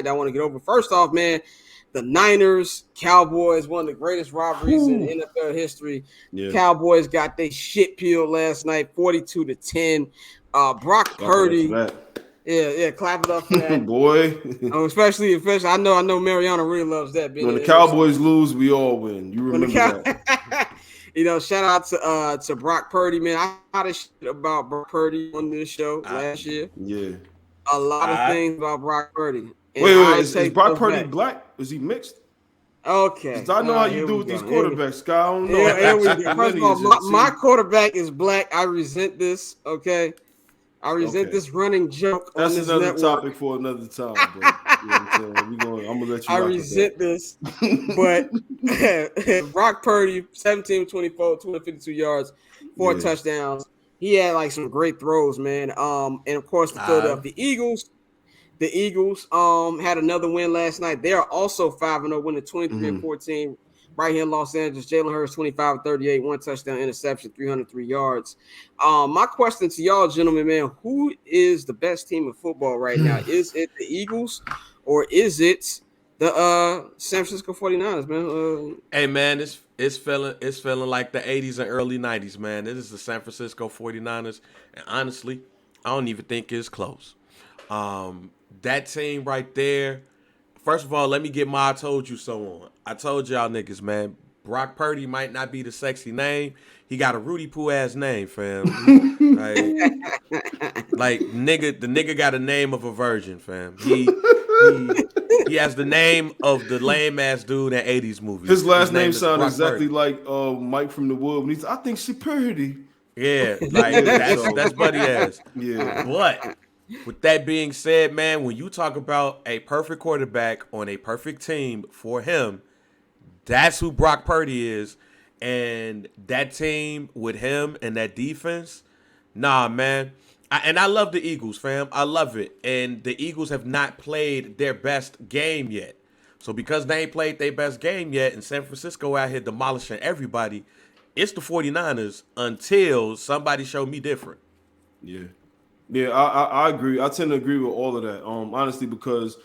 night that I want to get over. First off, man, the Niners, Cowboys, one of the greatest rivalries in NFL history. Yeah. Cowboys got their shit peeled last night, 42-10. Brock Purdy. Yeah, clap it up for that. Boy. Especially, I know Mariana really loves that. When the Cowboys lose, we all win. You remember that. Shout out to Brock Purdy, man. I had a shit about Brock Purdy on this show last year. Yeah. A lot of things about Brock Purdy. And wait. Is Brock Purdy black? Is he mixed? Okay. I know how you do with these quarterbacks, Scott. I don't know. First of all, my quarterback is black. I resent this, okay? I resent this running joke on this network. That's another topic for another time, bro. You know what I'm saying? I'm gonna let you. I resent this, but Brock Purdy, 17-24, 252 yards, 4 touchdowns. He had like some great throws, man. And of course the Philadelphia Eagles. The Eagles had another win last night. They are also 5-0, winning 23-14 right here in Los Angeles. Jalen Hurts, 25-38, 1 touchdown, interception, 303 yards. My question to y'all, gentlemen, man, who is the best team in football right now? Is it the Eagles or is it the San Francisco 49ers, man? Hey, man, it's feeling like the 80s and early 90s, man. This is the San Francisco 49ers, and honestly, I don't even think it's close. That team right there, first of all, let me get my I told you so on. I told y'all niggas, man, Brock Purdy might not be the sexy name. He got a Rudy Poo ass name, fam. like nigga, the nigga got a name of a virgin, fam. He has the name of the lame ass dude in 80s movies. His last name sounds exactly like Mike from the Wood. When I think she pretty. Yeah, like that's buddy ass. Yeah, but. With that being said, man, when you talk about a perfect quarterback on a perfect team for him, that's who Brock Purdy is. And that team with him and that defense, nah, man. I love the Eagles, fam. I love it. And the Eagles have not played their best game yet. So because they ain't played their best game yet and San Francisco out here demolishing everybody, it's the 49ers until somebody show me different. Yeah. Yeah, I agree. I tend to agree with all of that. Honestly, because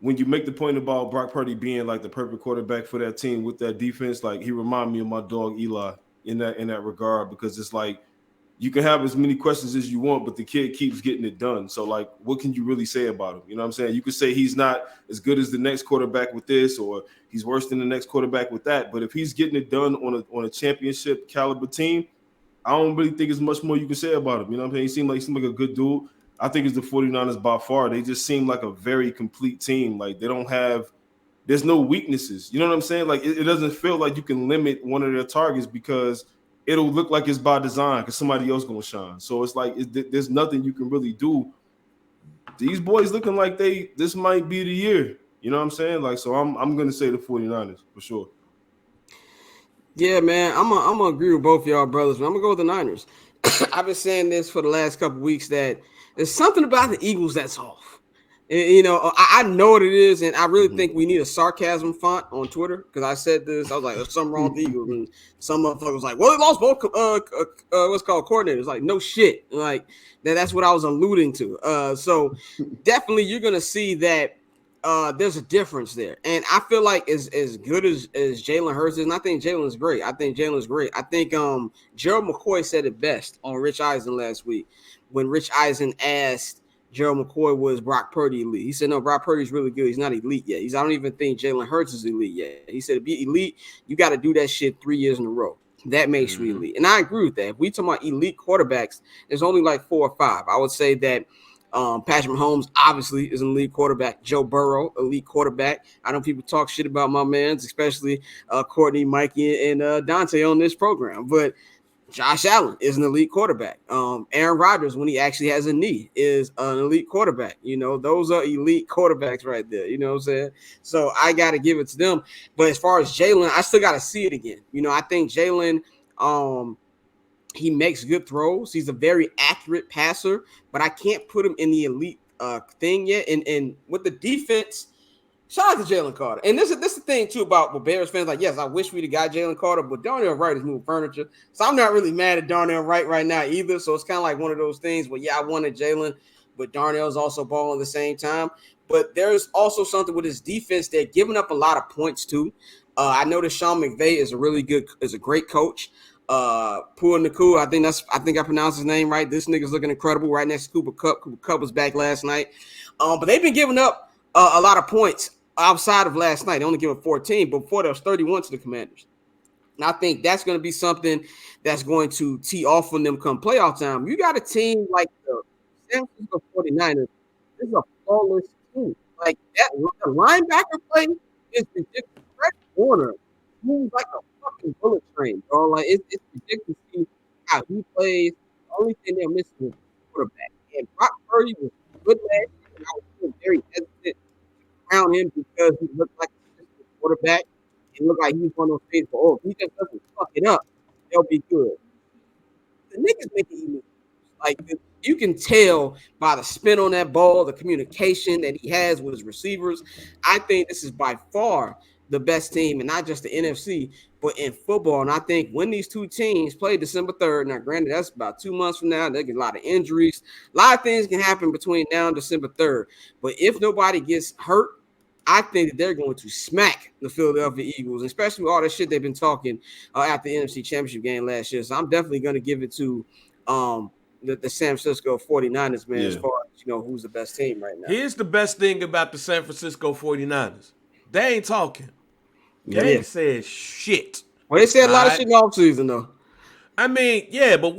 when you make the point about Brock Purdy being like the perfect quarterback for that team with that defense, like he reminded me of my dog Eli in that regard, because it's like you can have as many questions as you want, but the kid keeps getting it done. So like, what can you really say about him? You know what I'm saying? You could say he's not as good as the next quarterback with this, or he's worse than the next quarterback with that. But if he's getting it done on a championship caliber team, I don't really think there's much more you can say about him. You know what I'm saying? He seemed like a good dude. I think it's the 49ers by far. They just seem like a very complete team. Like there's no weaknesses. You know what I'm saying? Like it doesn't feel like you can limit one of their targets because it'll look like it's by design because somebody else gonna shine. So it's like there's nothing you can really do. These boys looking like this might be the year. You know what I'm saying? Like, so I'm gonna say the 49ers for sure. Yeah, man, I'm gonna agree with both y'all brothers, but I'm gonna go with the Niners. I've been saying this for the last couple of weeks that there's something about the Eagles that's off. And, I know what it is, and I really think we need a sarcasm font on Twitter because I said this. I was like, "There's something wrong with the Eagles," and some motherfucker was like, "Well, they lost both what's called coordinators." Like, no shit. Like that's what I was alluding to. So definitely, you're gonna see that. There's a difference there. And I feel like as good as Jalen Hurts is, and I think Jalen's great. I think Gerald McCoy said it best on Rich Eisen last week when Rich Eisen asked Gerald McCoy, was Brock Purdy elite? He said, no, Brock Purdy's really good. He's not elite yet. I don't even think Jalen Hurts is elite yet. He said to be elite, you got to do that shit 3 years in a row. That makes you elite. And I agree with that. If we talk about elite quarterbacks, there's only like 4 or 5. I would say that Patrick Mahomes obviously is an elite quarterback. Joe Burrow, elite quarterback. I know people talk shit about my mans, especially Courtney, Mikey, and Dante on this program. But Josh Allen is an elite quarterback. Aaron Rodgers, when he actually has a knee, is an elite quarterback. Those are elite quarterbacks right there. You know what I'm saying? So I got to give it to them. But as far as Jalen, I still got to see it again. I think Jalen he makes good throws. He's a very accurate passer, but I can't put him in the elite thing yet. And with the defense, shout out to Jalen Carter. And this is the thing, too, about Bears fans. Like, yes, I wish we'd have got Jalen Carter, but Darnell Wright is moving furniture. So I'm not really mad at Darnell Wright right now either. So it's kind of like one of those things where, yeah, I wanted Jalen, but Darnell's also balling at the same time. But there's also something with his defense. They're giving up a lot of points too. I know that Sean McVay is a great coach. Pua Nakua, I think I pronounced his name right. This nigga's looking incredible right next to Cooper Kupp. Cooper Kupp was back last night. But they've been giving up a lot of points outside of last night. They only gave up 14, but before there was 31 to the Commanders. And I think that's going to be something that's going to tee off on them come playoff time. You got a team like the San Francisco 49ers. This is a flawless team. Like that, the linebacker play is ridiculous. Fred Warner moves like a fucking bullet train, bro. Like it's ridiculous to see how he plays. The only thing they're missing is the quarterback. And Brock Purdy was good last year, and I was still very hesitant to crown him because he looked like a system quarterback. It looked like he was one of those people. Oh, if he just doesn't fuck it up, they'll be good. The niggas making it look like you can tell by the spin on that ball, the communication that he has with his receivers. I think this is by far the best team, and not just the NFC, but in football. And I think when these two teams play December 3rd, now granted, that's about 2 months from now, they get a lot of injuries. A lot of things can happen between now and December 3rd. But if nobody gets hurt, I think that they're going to smack the Philadelphia Eagles, especially with all the shit they've been talking after the NFC Championship game last year. So I'm definitely going to give it to the San Francisco 49ers, man, as far as, who's the best team right now. Here's the best thing about the San Francisco 49ers. They ain't talking. They ain't said shit. Well, they said a lot of shit in the offseason, though. I mean, yeah, but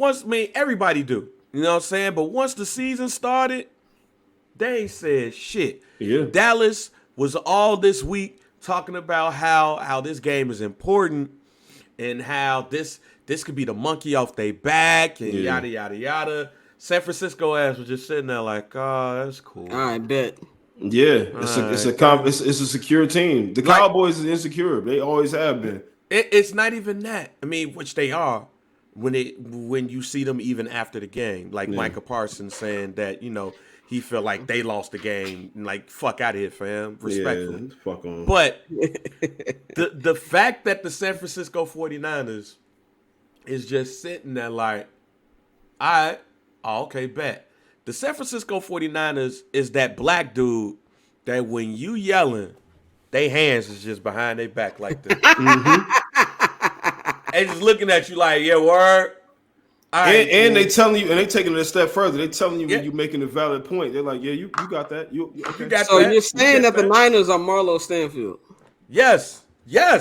everybody do. You know what I'm saying? But once the season started, they ain't said shit. Yeah. Dallas was all this week talking about how this game is important and how this could be the monkey off their back and yada, yada, yada. San Francisco ass was just sitting there like, oh, that's cool. I bet. Yeah, it's a secure team. The Cowboys is insecure. They always have been. It's not even that. I mean, which they are when you see them even after the game. Like Micah Parsons saying that, he felt like they lost the game. Like, fuck out of here, fam. Respectfully. Yeah, fuck on. But the fact that the San Francisco 49ers is just sitting there like, all right, okay, bet. The San Francisco 49ers is that black dude that when you yelling, they hands is just behind their back like this. They just looking at you like, yeah, word. Right, and they telling you, and they taking it a step further. They telling you when you're making a valid point. They're like, yeah, you got that. Okay. You got so that. You're saying that the Niners are Marlo Stanfield? Yes. Yeah.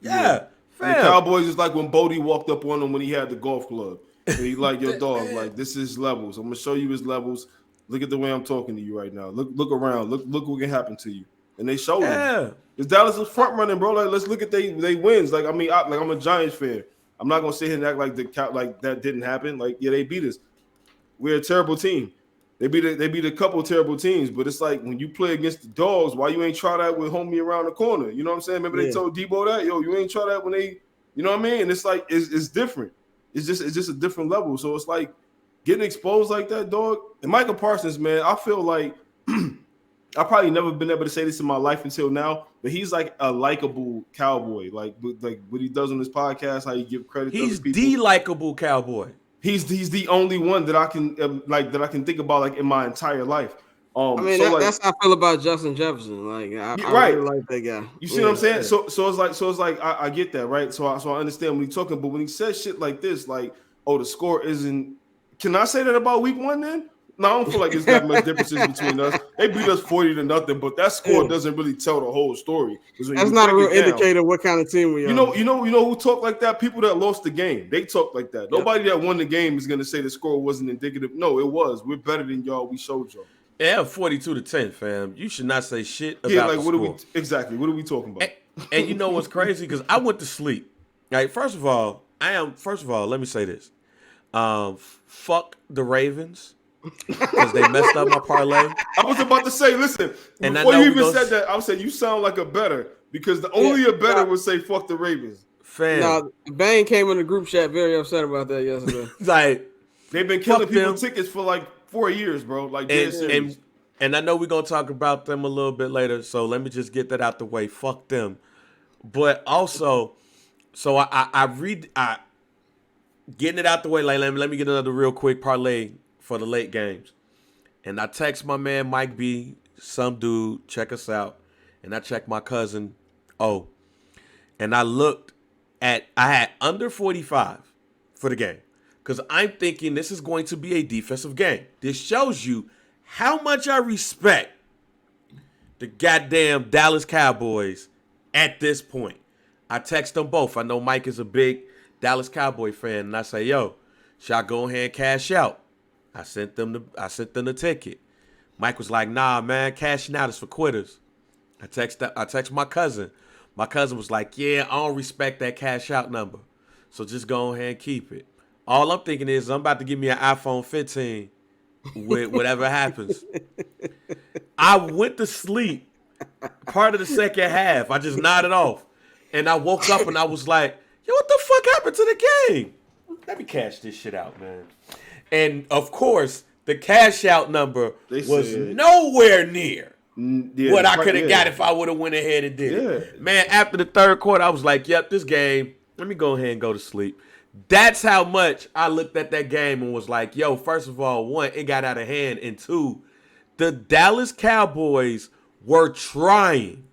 The Cowboys is like when Bodie walked up on him when he had the golf club. And he like, your dog, like, this is levels. I'm gonna show you his levels. Look at the way I'm talking to you right now. Look around. Look what can happen to you. And they showed him. Because Dallas is front running, bro. Like, let's look at they wins. Like, I mean, I'm a Giants fan. I'm not gonna sit here and act like that didn't happen. Like, yeah, they beat us. We're a terrible team. They beat a couple of terrible teams, but it's like when you play against the dogs, why you ain't try that with homie around the corner? You know what I'm saying? Remember they told Debo that, yo, you ain't try that when they, you know what I mean? And it's like it's different. It's just a different level. So it's like getting exposed like that, dog. And Michael Parsons, man, I feel like I've probably never been able to say this in my life until now, but he's like a likable cowboy. Like what he does on his podcast, how he give credit to other people. He's the likable cowboy. He's the only one that I can think about like in my entire life. I mean, that's how I feel about Justin Jefferson. Like, I really like that guy. You see what I'm saying? Yeah. So it's like I get that, right? So I understand when he's talking, but when he says shit like this, like, oh, the score isn't. Can I say that about week one then? No, I don't feel like there's that much differences between us. They beat us 40-0, but that score doesn't really tell the whole story. That's not a real indicator of what kind of team we are. You know who talk like that? People that lost the game. They talk like that. Nobody that won the game is gonna say the score wasn't indicative. No, it was. We're better than y'all. We showed y'all. Yeah, 42-10, fam. You should not say shit about the score. What are we talking about? And you know what's crazy? Because I went to sleep. Like, first of all, let me say this. Fuck the Ravens. Because they messed up my parlay. I was about to say, listen, and before you even said that, I said you sound like a better because only a better would say fuck the Ravens. Fam. Now, Bane came in the group chat very upset about that yesterday. Like, they've been killing people tickets for like 4 years, bro. Like, and I know we're gonna talk about them a little bit later, so let me just get that out the way. Fuck them. But also, so I getting it out the way, like let me get another real quick parlay for the late games. And I text my man Mike B some dude check us out, and I checked my cousin. Oh, and I looked I had under 45 for the game because I'm thinking this is going to be a defensive game. This shows you how much I respect the goddamn Dallas Cowboys at this point. I text them both. I know Mike is a big Dallas Cowboy fan, and I say, "Yo, should I go ahead and cash out?" I sent them the ticket. Mike was like, "Nah, man, cashing out is for quitters." I text my cousin. My cousin was like, "Yeah, I don't respect that cash out number, so just go ahead and keep it." All I'm thinking is I'm about to give me an iPhone 15 with whatever happens. I went to sleep part of the second half. I just nodded off. And I woke up and I was like, yo, what the fuck happened to the game? Let me cash this shit out, man. And, of course, the cash out number was nowhere near what I could have got if I would have went ahead and did it. Man, after the third quarter, I was like, yep, this game, let me go ahead and go to sleep. That's how much I looked at that game and was like, yo, first of all, one, it got out of hand. And two, the Dallas Cowboys were trying.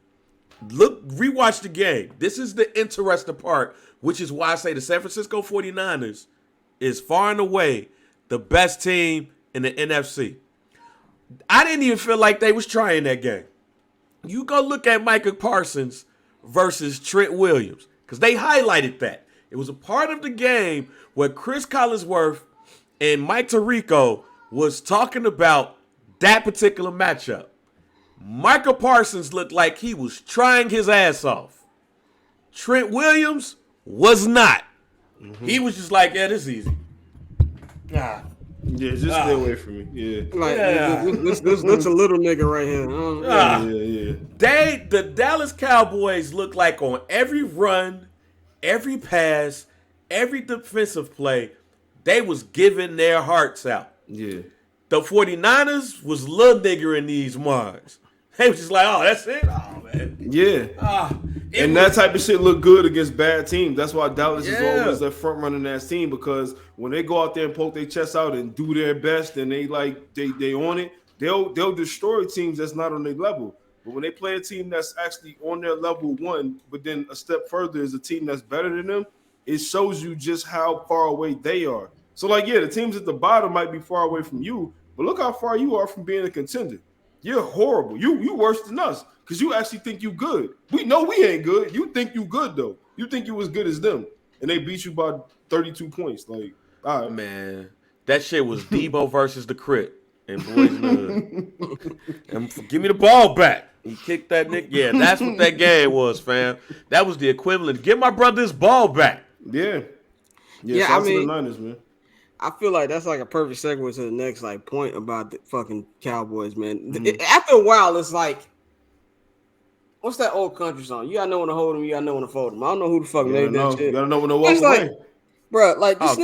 Look, rewatch the game. This is the interesting part, which is why I say the San Francisco 49ers is far and away the best team in the NFC. I didn't even feel like they was trying that game. You go look at Micah Parsons versus Trent Williams, because they highlighted that. It was a part of the game where Chris Collinsworth and Mike Tirico was talking about that particular matchup. Micah Parsons looked like he was trying his ass off. Trent Williams was not. Mm-hmm. He was just like, yeah, this is easy. Yeah, just stay away from me. Yeah. Like, this a little nigga right here. The Dallas Cowboys look like on every run, every pass, every defensive play, they was giving their hearts out. Yeah. The 49ers was little nigger in these marks. They was just like, oh, that's it? Oh, man. Yeah. And that type of shit look good against bad teams. That's why Dallas is always the front running that team, because when they go out there and poke their chests out and do their best and they on it, they'll destroy teams that's not on their level. But when they play a team that's actually on their level one, but then a step further is a team that's better than them, it shows you just how far away they are. So, like, yeah, the teams at the bottom might be far away from you, but look how far you are from being a contender. You're horrible. You worse than us because you actually think you good. We know we ain't good. You think you good, though. You think you as good as them, and they beat you by 32 points. Like, all right. Man, that shit was Debo versus the Crit. And boys, and give me the ball back. He kicked that nigga. Yeah, that's what that game was, fam. That was the equivalent. Give my brother his ball back. Yeah, I mean, to the Niners, man. I feel like that's like a perfect segue to the next like point about the fucking Cowboys, man. Mm-hmm. After a while, it's like, what's that old country song? You gotta know when to hold them, you gotta know when to fold them. I don't know who the fuck made that shit. You gotta know when to walk away. Bro, like this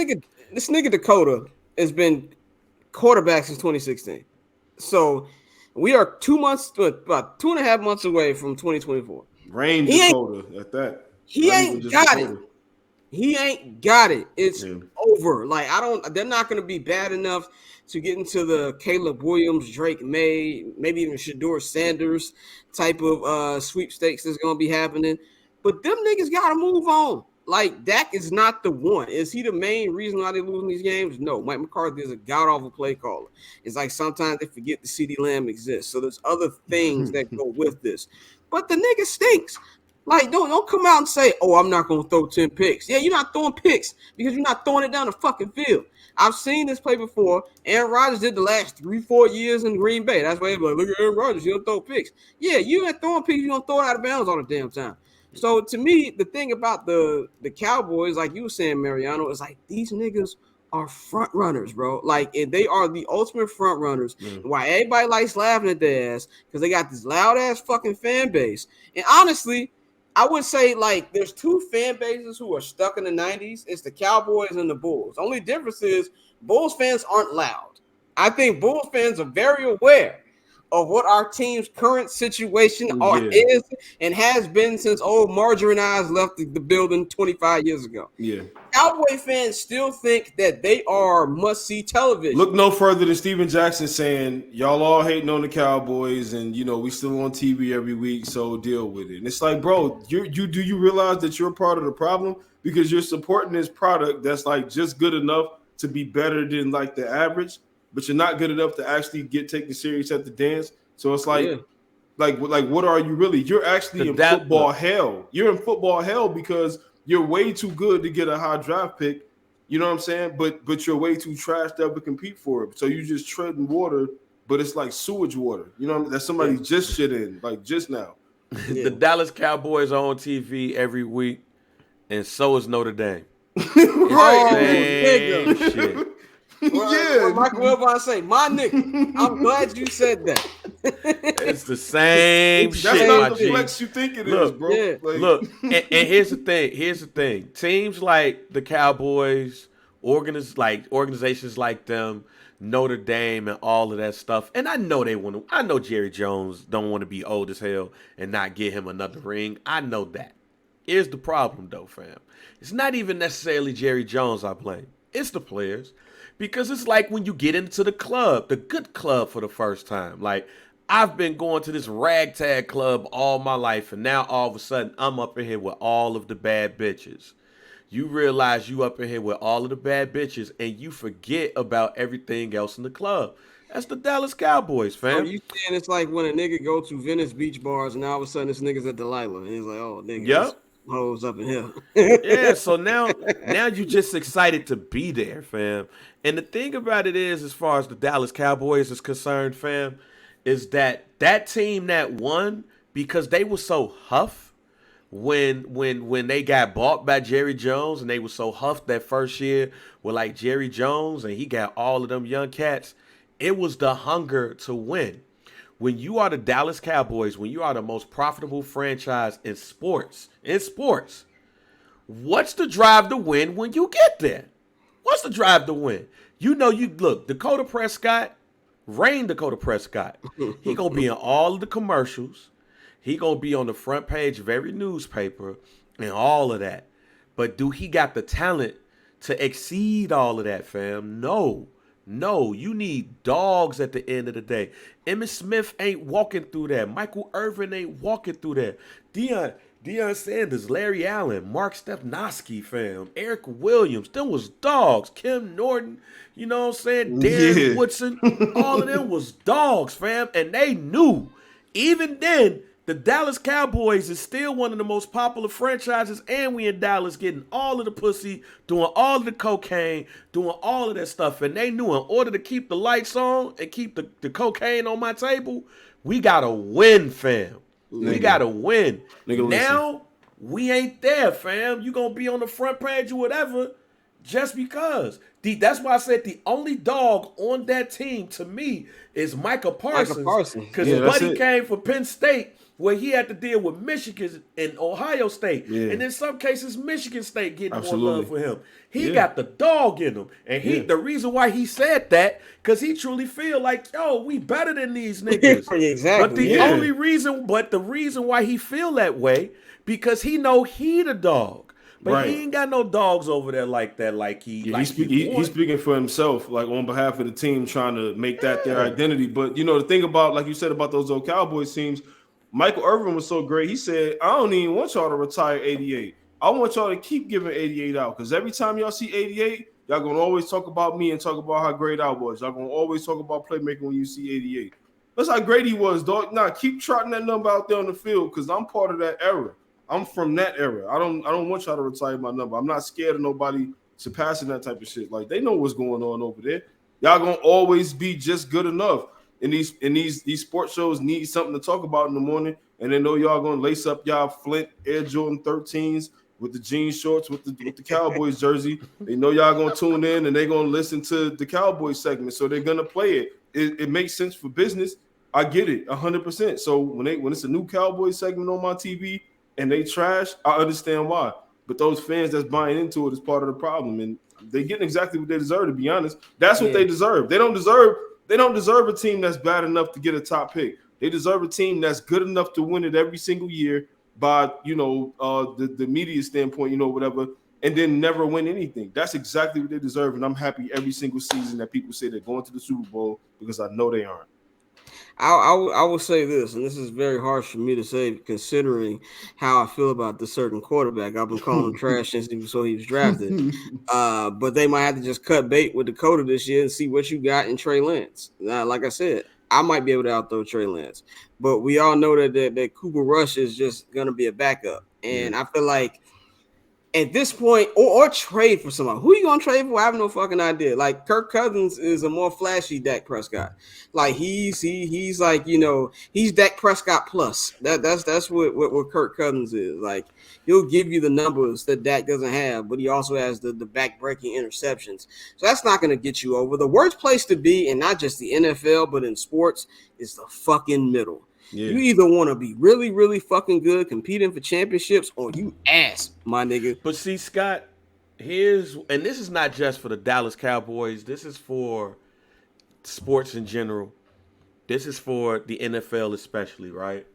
nigga Dakota has been quarterback since 2016. So we are about 2.5 months away from 2024. Rain Dakota at that. He ain't got it. He ain't got it. It's over. Like, they're not going to be bad enough to get into the Caleb Williams, Drake May, maybe even Shedeur Sanders type of sweepstakes that's going to be happening. But them niggas got to move on. Like, Dak is not the one. Is he the main reason why they're losing these games? No. Mike McCarthy is a god-awful play caller. It's like sometimes they forget the CeeDee Lamb exists. So there's other things that go with this. But the nigga stinks. Like, don't come out and say, oh, I'm not going to throw 10 picks. Yeah, you're not throwing picks because you're not throwing it down the fucking field. I've seen this play before. Aaron Rodgers did the last 3-4 years in Green Bay. That's why they're like, look at Aaron Rodgers. He don't throw picks. Yeah, you ain't throwing picks. You don't throw it out of bounds all the damn time. So, to me, the thing about the Cowboys, like you were saying, Mariano, is like these niggas are front runners, bro. Like, they are the ultimate front runners. Why everybody likes laughing at their ass because they got this loud-ass fucking fan base. And honestly, I would say, like, there's two fan bases who are stuck in the 90s. It's the Cowboys and the Bulls. The only difference is Bulls fans aren't loud. I think Bulls fans are very aware of what our team's current situation Yeah. is and has been since old Marjorie and I left the building 25 years ago. Yeah. Cowboy fans still think that they are must-see television. Look no further than Steven Jackson saying, y'all all hating on the Cowboys and, we still on TV every week, so deal with it. And it's like, bro, do you realize that you're part of the problem? Because you're supporting this product that's like just good enough to be better than like the average, but you're not good enough to actually get taken serious at the dance. So it's like, like what are you really? You're actually in football hell. You're in football hell because you're way too good to get a high draft pick. You know what I'm saying? But you're way too trashed up to compete for it. So you just treading water, but it's like sewage water. You know what I mean? That somebody just shit in, like just now. The Dallas Cowboys are on TV every week, and so is Notre Dame. Right. Shit. What Michael Wilbon say, my nigga. I'm glad you said that. It's the same shit. That's not the G. flex you think it is, bro. Yeah. Look, and here's the thing. Teams like the Cowboys, organizations like them, Notre Dame, and all of that stuff. And I know they want to. I know Jerry Jones don't want to be old as hell and not get him another ring. I know that. Here's the problem, though, fam. It's not even necessarily Jerry Jones I blame. It's the players. Because it's like when you get into the club, the good club for the first time. Like, I've been going to this ragtag club all my life, and now all of a sudden I'm up in here with all of the bad bitches. You realize you up in here with all of the bad bitches, and you forget about everything else in the club. That's the Dallas Cowboys, fam. You saying it's like when a nigga go to Venice beach bars, and all of a sudden this nigga's at Delilah, and he's like, oh, nigga, hoes up in here. Yeah, so now you just excited to be there, fam. And the thing about it is, as far as the Dallas Cowboys is concerned, fam, is that team that won because they were so huff when they got bought by Jerry Jones, and they were so huffed that first year with like Jerry Jones, and he got all of them young cats. It was the hunger to win. When you are the Dallas Cowboys, when you are the most profitable franchise in sports, what's the drive to win when you get there? What's the drive to win? Dakota Prescott, Dakota Prescott. He gonna be in all of the commercials. He gonna be on the front page of every newspaper and all of that. But do he got the talent to exceed all of that, fam? No, you need dogs at the end of the day. Emmitt Smith ain't walking through that. Michael Irvin ain't walking through that. Deion Sanders, Larry Allen, Mark Stepnoski, fam, Eric Williams, them was dogs. Kim Norton, you know what I'm saying? Darren Woodson, all of them was dogs, fam. And they knew. Even then, the Dallas Cowboys is still one of the most popular franchises, and we in Dallas getting all of the pussy, doing all of the cocaine, doing all of that stuff. And they knew in order to keep the lights on and keep the cocaine on my table, we got to win, fam. We got to win. Now, we ain't there, fam. You going to be on the front page or whatever just because. That's why I said the only dog on that team to me is Micah Parsons. Because Buddy came from Penn State, where he had to deal with Michigan and Ohio State. Yeah. And in some cases, Michigan State getting more love for him. He got the dog in him. And the reason why he said that, because he truly feel like, yo, we better than these niggas. Exactly. But the reason why he feel that way, because he know he the dog. But he ain't got no dogs over there like that. He's speaking for himself, like on behalf of the team, trying to make that their identity. But the thing about, like you said about those old Cowboys teams, Michael Irvin was so great. He said, I don't even want y'all to retire 88. I want y'all to keep giving 88 out, because every time y'all see 88, y'all gonna always talk about me and talk about how great I was. Y'all gonna always talk about playmaking when you see 88. That's how great he was, dog. Nah, keep trotting that number out there on the field, because I'm part of that era. I'm from that era. I don't want y'all to retire my number. I'm not scared of nobody surpassing that type of shit. Like, they know what's going on over there. Y'all gonna always be just good enough. And these sports shows need something to talk about in the morning, and they know y'all gonna lace up y'all Flint Air Jordan 13s with the jean shorts with the Cowboys jersey. They know y'all gonna tune in and they're gonna listen to the Cowboys segment, so they're gonna play it. It makes sense for business. I get it 100%. So when it's a new Cowboys segment on my TV and they trash, I understand why. But those fans that's buying into it is part of the problem, and they getting exactly what they deserve. To be honest, that's what they deserve. They don't deserve They don't deserve a team that's bad enough to get a top pick. They deserve a team that's good enough to win it every single year by, the media standpoint, whatever, and then never win anything. That's exactly what they deserve, and I'm happy every single season that people say they're going to the Super Bowl because I know they aren't. I will say this, and this is very harsh for me to say, considering how I feel about this certain quarterback. I've been calling him trash since before he was drafted. But they might have to just cut bait with Dakota this year and see what you got in Trey Lance. Now, like I said, I might be able to outthrow Trey Lance, but we all know that Cooper Rush is just going to be a backup, and I feel like at this point, or trade for somebody. Who are you gonna trade for? I have no fucking idea. Like Kirk Cousins is a more flashy Dak Prescott. Like he's like, he's Dak Prescott plus. That's what Kirk Cousins is. Like he'll give you the numbers that Dak doesn't have, but he also has the back-breaking interceptions. So that's not gonna get you over. The worst place to be, and not just the NFL, but in sports, is the fucking middle. Yeah. You either want to be really, really fucking good, competing for championships, or you ass, my nigga. But see, Scott, and this is not just for the Dallas Cowboys. This is for sports in general. This is for the NFL especially, right?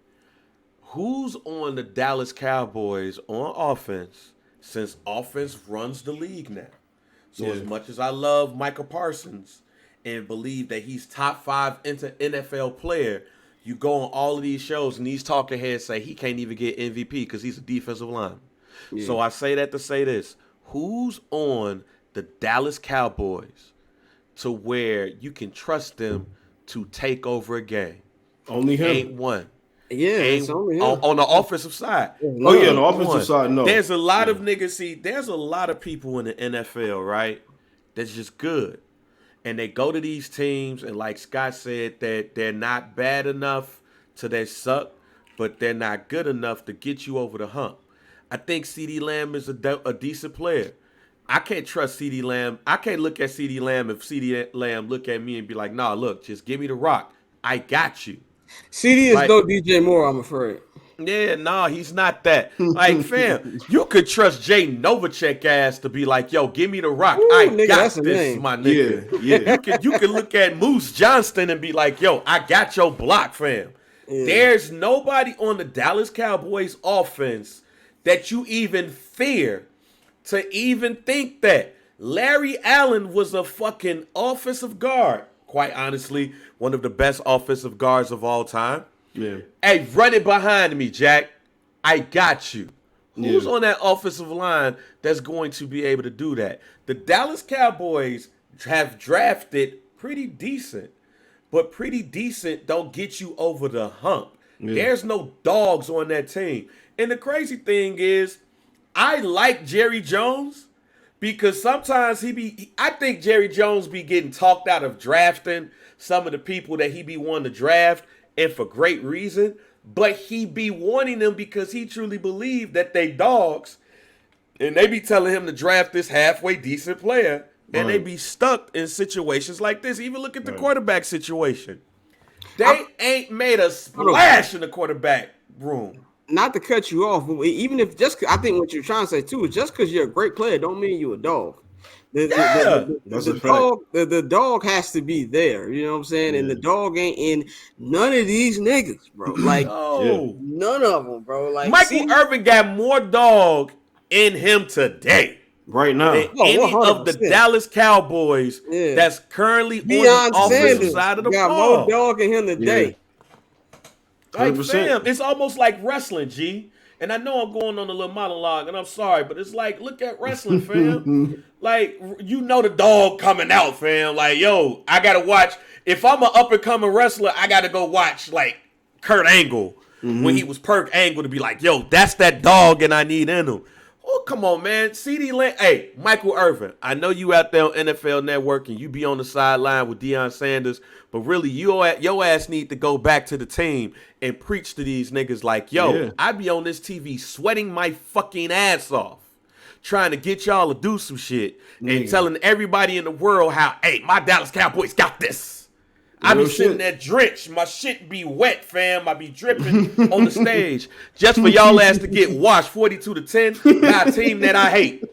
Who's on the Dallas Cowboys on offense, since offense runs the league now? So as much as I love Micah Parsons and believe that he's top 5 NFL player, you go on all of these shows and these talking heads say he can't even get MVP because he's a defensive lineman. Yeah. So I say that to say this. Who's on the Dallas Cowboys to where you can trust them to take over a game? Only him. Ain't one. Yeah, it's only him. On the offensive side. Oh, yeah, on the offensive side, no. There's a lot of niggas, there's a lot of people in the NFL, right, that's just good. And they go to these teams, and like Scott said, that they're not bad enough to they suck, but they're not good enough to get you over the hump. I think CeeDee Lamb is a decent player. I can't trust CeeDee Lamb. I can't look at CeeDee Lamb if CeeDee Lamb look at me and be like, nah, look, just give me the rock. I got you. CeeDee is no DJ Moore, I'm afraid. Yeah, nah, he's not that. Like, fam, you could trust Jay Novacek ass to be like, yo, give me the rock. Ooh, I nigga, got this, my nigga. Yeah. You can look at Moose Johnston and be like, yo, I got your block, fam. Yeah. There's nobody on the Dallas Cowboys offense that you even fear to even think that. Larry Allen was a fucking offensive guard. Quite honestly, one of the best offensive guards of all time. Yeah. Hey, run it behind me, Jack. I got you. Who's on that offensive line that's going to be able to do that? The Dallas Cowboys have drafted pretty decent, but pretty decent don't get you over the hump. Yeah. There's no dogs on that team. And the crazy thing is, I like Jerry Jones because sometimes I think Jerry Jones be getting talked out of drafting some of the people that he be wanting to draft, and for great reason, but he be wanting them because he truly believe that they dogs, and they be telling him to draft this halfway decent player, and they be stuck in situations like this. Even look at the quarterback situation. They ain't made a splash in the quarterback room. Not to cut you off, but even if I think what you're trying to say too is just because you're a great player don't mean you're a dog. The dog has to be there, you know what I'm saying? Yeah. And the dog ain't in none of these niggas, bro. Like, none of them, bro. Like, Michael Irvin got more dog in him today, right now, than any 100%. Of the Dallas Cowboys that's currently on the offensive side of the ball. Got more dog in him today. Like, fam, it's almost like wrestling, G. And I know I'm going on a little monologue, and I'm sorry, but it's like, look at wrestling, fam. Like, you know the dog coming out, fam. Like, yo, I got to watch. If I'm an up-and-coming wrestler, I got to go watch, like, Kurt Angle when he was Perk Angle to be like, yo, that's that dog, and I need in him. Oh, come on, man. CeeDee Lamb. Hey, Michael Irvin, I know you out there on NFL Network, and you be on the sideline with Deion Sanders, but really, your ass need to go back to the team and preach to these niggas like, yo, I be on this TV sweating my fucking ass off, trying to get y'all to do some shit and telling everybody in the world how, hey, my Dallas Cowboys got this. I be sitting there drenched. My shit be wet, fam. I be dripping on the stage just for y'all ass to get washed 42-10 by a team that I hate.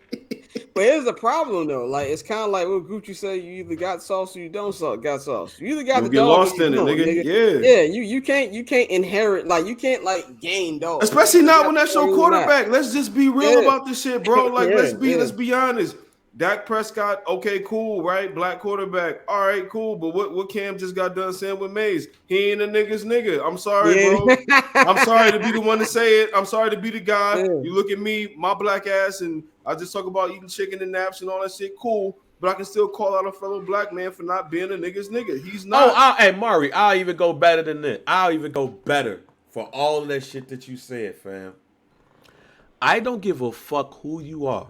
But here's the problem though. Like it's kind of like what Gucci said: you either got sauce or you don't got sauce. You either got You'll the get dog lost or you in it, don't, nigga. Yeah, you can't inherit like you can't like gain dog. Especially You not got when that's the your dog or quarterback. Let's just be real Yeah. about this shit, bro. Like let's Yeah. be honest. Dak Prescott, okay, cool, right? Black quarterback, all right, cool. But what Cam just got done saying with Mays? He ain't a nigga's nigga. I'm sorry, bro. I'm sorry to be the one to say it. I'm sorry to be the guy. Yeah. You look at me, my black ass, and I just talk about eating chicken and naps and all that shit. Cool, but I can still call out a fellow black man for not being a nigga's nigga. He's not. Hey, Mari, I'll even go better than that. I'll even go better for all of that shit that you said, fam. I don't give a fuck who you are.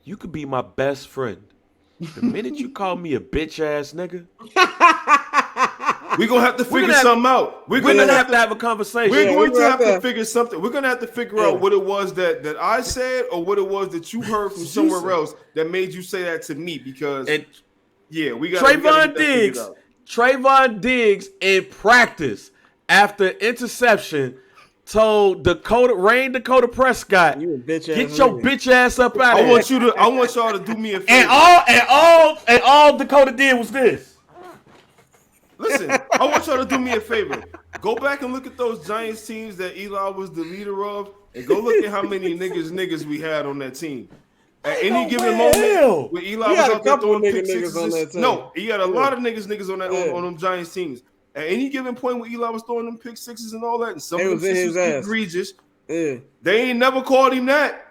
You could be my best friend. The minute you call me a bitch ass nigga, We're gonna have to figure something out. We're gonna have to have a conversation. We're going to have to figure something. We're gonna have to figure out what it was that I said or what it was that you heard from somewhere else that made you say that to me. Because we got Trayvon Diggs in practice after interception told Dakota Prescott, You a bitch get ass your nigga. bitch ass up out of here. I want y'all to do me a favor. And all Dakota did was this. Listen, I want y'all to do me a favor. Go back and look at those Giants teams that Eli was the leader of, and go look at how many niggas we had on that team. At any given moment, when Eli was out there throwing pick sixes, on that team. No, he had a lot of niggas on that on them Giants teams. At any given point when Eli was throwing them pick sixes and all that, and some of them was egregious, they ain't never called him that.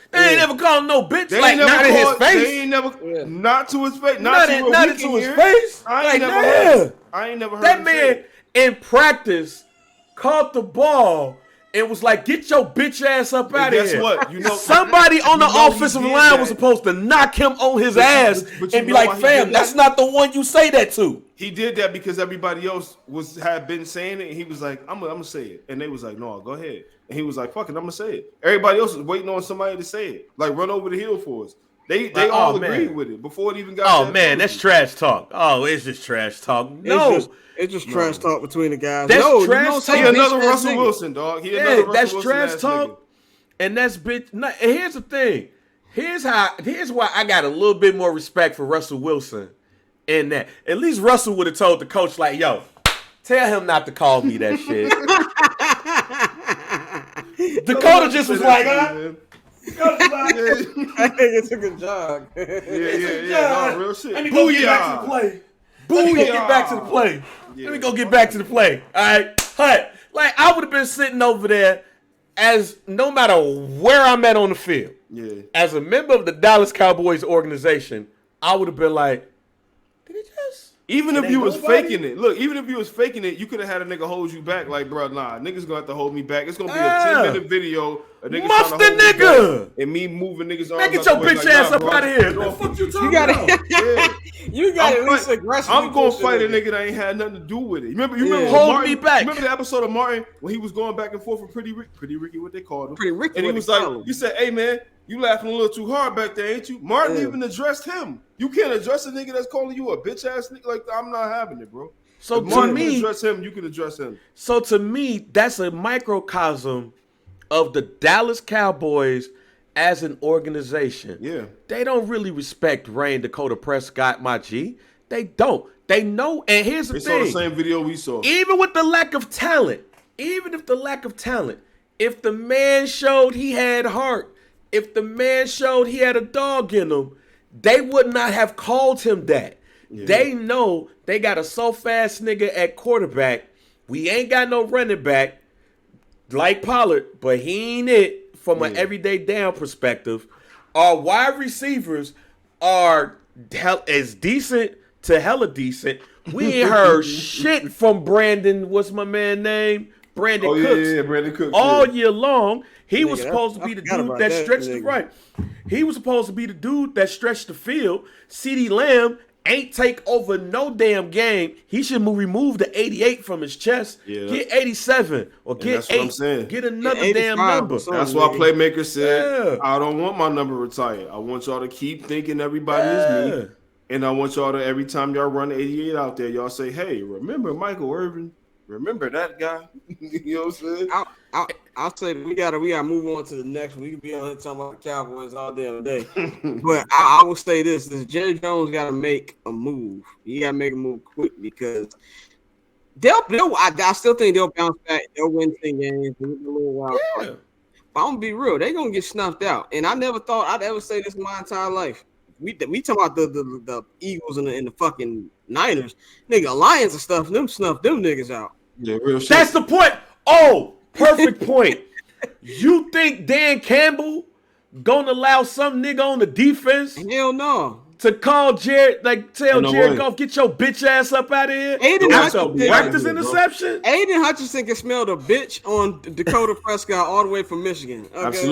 They ain't never called him no bitch. They like not in his face. They ain't never not to his face. Not into his face. I ain't never heard that man in practice caught the ball and was like, "Get your bitch ass up out of here." Guess what? You know, somebody on the offensive line was supposed to knock him on his ass and be like, "Fam, that's not the one you say that to." He did that because everybody else had been saying it, and he was like, "I'm gonna say it," and they was like, "No, go ahead." And he was like, "Fuck it, I'm gonna say it." Everybody else was waiting on somebody to say it, like run over the hill for us. They all agreed with it before it even got. Oh man, that's trash talk. Oh, it's just trash talk. No, it's just trash talk between the guys. That's trash talk. He another Russell Wilson, dog. That's trash talk. And that's bitch. And here's the thing. Here's why I got a little bit more respect for Russell Wilson. In that, at least Russell would have told the coach, like, "Yo, tell him not to call me that shit." Dakota just was like, "Huh?" I think it's a good job. Yeah. No, real shit. Let me go get back to the play. Let me go get back to the play. Let me go get back to the play. All right, Hut. Like I would have been sitting over there, as no matter where I'm at on the field. Yeah. As a member of the Dallas Cowboys organization, I would have been like, "Did he just?" Even if you was faking it, look, even if you was faking it, you could have had a nigga hold you back. Like, bro, nah, niggas gonna have to hold me back. It's gonna be a 10-minute video. A nigga Muff trying the to hold me nigga. back and me moving niggas on. Man, get your bitch ass up out of here. What the fuck you talking about? You got at least aggressively. I'm gonna fight a nigga that ain't had nothing to do with it. You remember hold Martin, me back. Remember the episode of Martin when he was going back and forth with Pretty Ricky, what they called him? Pretty Ricky, and he was like, he said, "Hey man, you laughing a little too hard back there, ain't you?" Martin even addressed him. You can't address a nigga that's calling you a bitch ass nigga. Like, I'm not having it, bro. So if Martin to me, can address him, you can address him. So to me, that's a microcosm of the Dallas Cowboys as an organization. Yeah. They don't really respect Dakota Prescott, my G. They don't. They know, and here's the thing. They saw the same video we saw. Even with the lack of talent, if the man showed he had heart, if the man showed he had a dog in him, they would not have called him that. Yeah. They know they got a so-fast nigga at quarterback. We ain't got no running back like Pollard, but he ain't it from an everyday down perspective. Our wide receivers are as decent to hella decent. We ain't heard shit from Brandon. What's my man name? Brandon Cooks. Yeah, Brandon Cooks. All year long, he was supposed to be the dude that stretched the right. He was supposed to be the dude that stretched the field. CeeDee Lamb ain't take over no damn game. He should remove the 88 from his chest. Yeah. Get 87 or get that's 8. What I'm saying. Get another damn number. That's why Playmaker said, I don't want my number retired. I want y'all to keep thinking everybody is me. And I want y'all to, every time y'all run 88 out there, y'all say, hey, remember Michael Irvin? Remember that guy? You know what I'm saying? I'll say we gotta move on to the next one. We can be on here talking about the Cowboys all damn day. But I will say this: Jerry Jones got to make a move. He got to make a move quick because I still think they'll bounce back. They'll win 10 games. A little wild card. But I'm gonna be real, they're gonna get snuffed out. And I never thought I'd ever say this in my entire life. We talk about the Eagles and the fucking Niners. Nigga, Lions and stuff, them snuff them niggas out. Yeah, real shit. That's the point. Oh, perfect point. You think Dan Campbell gonna allow some nigga on the defense Hell no. to call Jared, tell No Jared way. Goff, get your bitch ass up out of here? Aiden After Hutchinson- practice interception? Aiden Hutchinson can smell the bitch on Dakota Prescott all the way from Michigan. Okay? Absolutely.